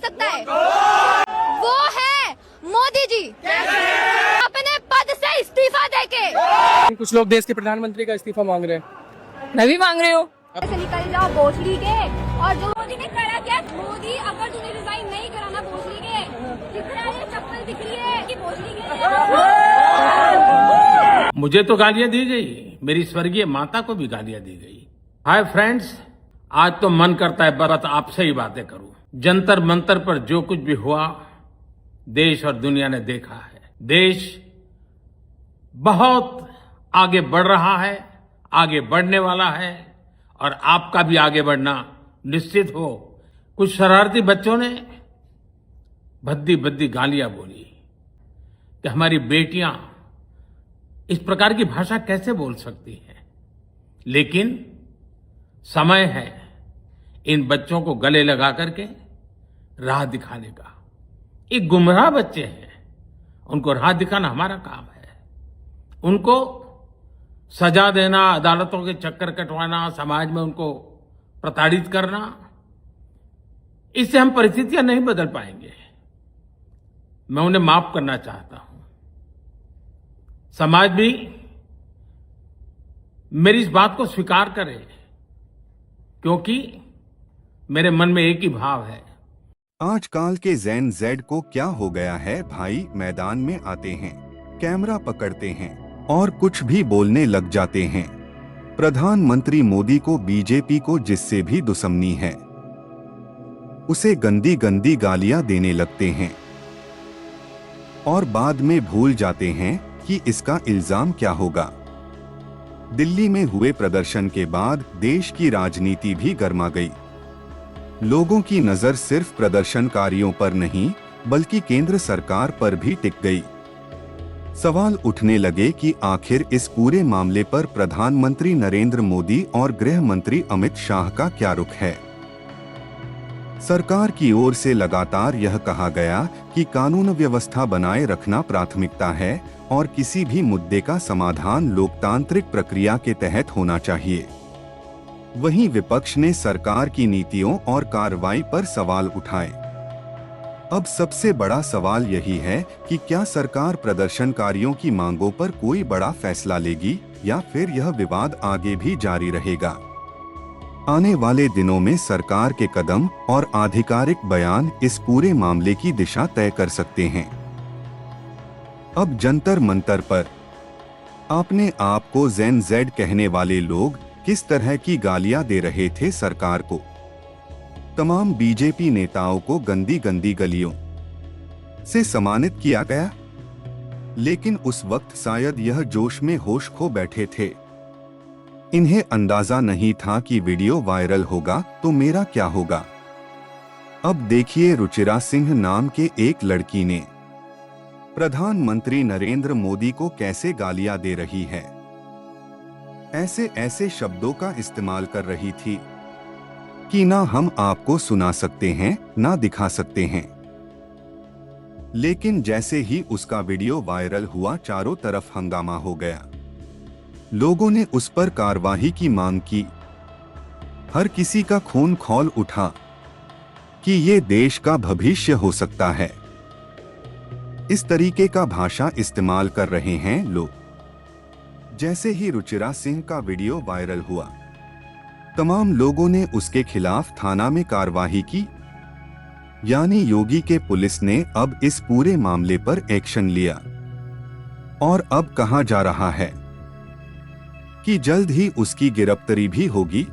सकता है, वो है मोदी जी अपने पद से इस्तीफा देके। कुछ लोग देश के प्रधानमंत्री का इस्तीफा मांग रहे हैं। मैं भी मांग रही हूँ। ऐसे निकल जाओ भोसड़ी के। और जो मोदी ने करा क्या, मोदी अगर तूने रिजाइन नहीं कराना भोसड़ी के, दिख रहा है चप्पल दिख रही है कि भोसड़ी के। मुझे तो गालियां दी गई, मेरी स्वर्गीय माता को भी गालियां दी गई। हाय फ्रेंड्स, आज तो मन करता है बस आपसे ही बातें करूं। जंतर मंतर पर जो कुछ भी हुआ देश और दुनिया ने देखा है। देश बहुत आगे बढ़ रहा है, आगे बढ़ने वाला है और आपका भी आगे बढ़ना निश्चित हो। कुछ शरारती बच्चों ने भद्दी भद्दी गालियां बोली कि हमारी बेटियां इस प्रकार की भाषा कैसे बोल सकती हैं, लेकिन समय है इन बच्चों को गले लगा करके राह दिखाने का। ये गुमराह बच्चे हैं, उनको राह दिखाना हमारा काम है। उनको सजा देना, अदालतों के चक्कर कटवाना, समाज में उनको प्रताड़ित करना, इससे हम परिस्थितियां नहीं बदल पाएंगे। मैं उन्हें माफ करना चाहता हूं। समाज भी मेरी इस बात को स्वीकार करे, क्योंकि मेरे मन में एक ही भाव है। आजकल के ज़ेन ज़ेड को क्या हो गया है भाई, मैदान में आते हैं, कैमरा पकड़ते हैं और कुछ भी बोलने लग जाते हैं। प्रधानमंत्री मोदी को बीजेपी को जिससे भी दुश्मनी है उसे गंदी गंदी गालियां देने लगते हैं और बाद में भूल जाते हैं कि इसका इल्जाम क्या होगा। दिल्ली में हुए प्रदर्शन के बाद देश की राजनीति भी गर्मा गई। लोगों की नजर सिर्फ प्रदर्शनकारियों पर नहीं बल्कि केंद्र सरकार पर भी टिक गई। सवाल उठने लगे कि आखिर इस पूरे मामले पर प्रधानमंत्री नरेंद्र मोदी और गृह मंत्री अमित शाह का क्या रुख है। सरकार की ओर से लगातार यह कहा गया कि कानून व्यवस्था बनाए रखना प्राथमिकता है और किसी भी मुद्दे का समाधान लोकतांत्रिक प्रक्रिया के तहत होना चाहिए। वहीं विपक्ष ने सरकार की नीतियों और कार्रवाई पर सवाल उठाए। अब सबसे बड़ा सवाल यही है कि क्या सरकार प्रदर्शनकारियों की मांगों पर कोई बड़ा फैसला लेगी या फिर यह विवाद आगे भी जारी रहेगा। आने वाले दिनों में सरकार के कदम और आधिकारिक बयान इस पूरे मामले की दिशा तय कर सकते हैं। अब जंतर मंतर पर अपने आप को ज़ेन ज़ेड कहने वाले लोग किस तरह की गालियां दे रहे थे सरकार को। तमाम बीजेपी नेताओं को गंदी गंदी गलियों से सम्मानित किया गया, लेकिन उस वक्त शायद यह जोश में होश खो बैठे थे। इन्हें अंदाजा नहीं था कि वीडियो वायरल होगा तो मेरा क्या होगा। अब देखिए, रुचिरा सिंह नाम के एक लड़की ने प्रधानमंत्री नरेंद्र मोदी को कैसे गालियां दे रही है। ऐसे ऐसे शब्दों का इस्तेमाल कर रही थी कि ना हम आपको सुना सकते हैं ना दिखा सकते हैं। लेकिन जैसे ही उसका वीडियो वायरल हुआ, चारों तरफ हंगामा हो गया। लोगों ने उस पर कार्रवाई की मांग की। हर किसी का खून खौल उठा कि ये देश का भविष्य हो सकता है। इस तरीके का भाषा इस्तेमाल कर रहे हैं लोग। जैसे ही रुचिरा सिंह का वीडियो वायरल हुआ, तमाम लोगों ने उसके खिलाफ थाना में कार्रवाई की। यानी योगी के पुलिस ने अब इस पूरे मामले पर एक्शन लिया और अब कहा जा रहा है कि जल्द ही उसकी गिरफ्तारी भी होगी।